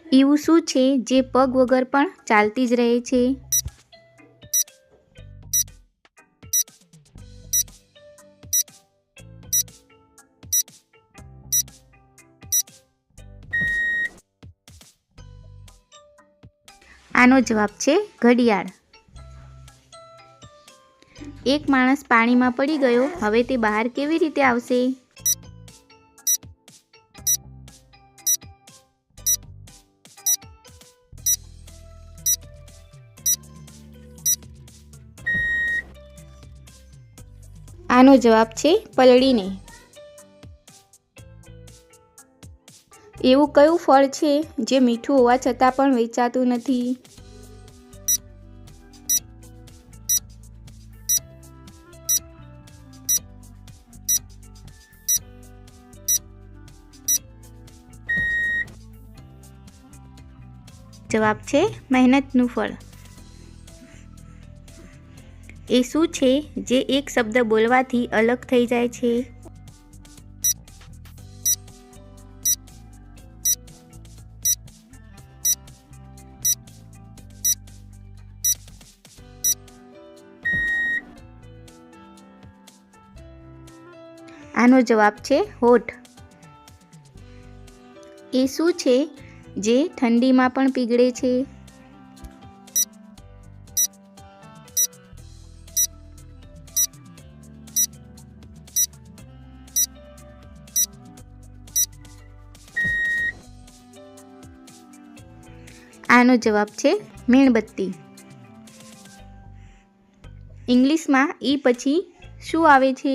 એવું શું છે જે પગ વગર પણ ચાલતી જ રહે છે? આનો જવાબ છે ઘડિયાળ. એક માણસ પાણીમાં પડી ગયો, હવે તે બહાર કેવી રીતે આવશે? આનો જવાબ છે પલળીને. એવું કયું ફળ છે જે મીઠું હોવા છતાં પણ વેચાતું નથી? જવાબ છે મહેનતનું ફળ. એ શું છે જે એક શબ્દ બોલવાથી અલગ થઈ જાય છે? આનો જવાબ છે હોઠ. એ શું છે જે ઠંડીમાં પણ પીગળે છે? આનો જવાબ છે મીણબત્તી. ઇંગ્લિશમાં ઈ પછી શું આવે છે?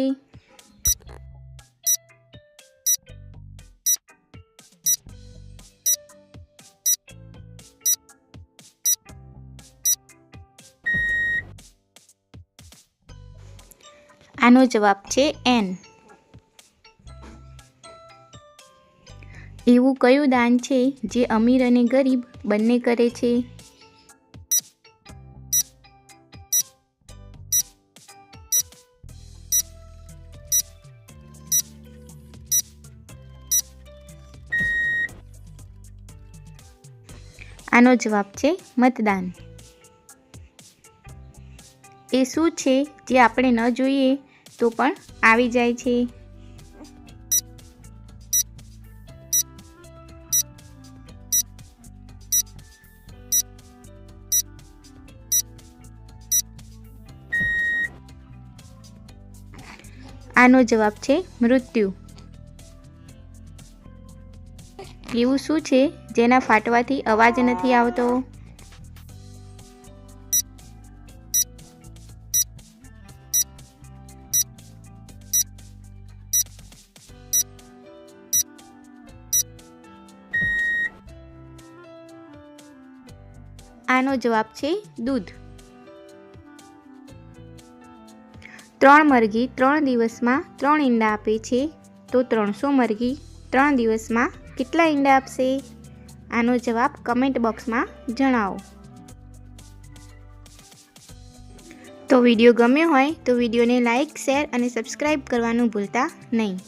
આનો જવાબ છે એન. એવું કયું દાન છે જે અમીર અને ગરીબ બંને કરે છે? આનો જવાબ છે મતદાન. એ શું છે જે આપણે ન જોઈએ તો પણ આવી જાય છે? આનો જવાબ છે મૃત્યુ. એવું શું છે જેના ફાટવાથી અવાજ નથી આવતો? આનો જવાબ છે દૂધ. 3 મરઘી 3 દિવસમાં 3 ઈંડા આપે છે, તો 300 મરઘી 3 દિવસમાં કેટલા ઈંડા આપશે? આનો જવાબ કમેન્ટ બોક્સમાં જણાવો. તો વિડીયો ગમ્યો હોય તો વિડીયોને લાઇક, શેર અને સબસ્ક્રાઈબ કરવાનું ભૂલતા નહીં.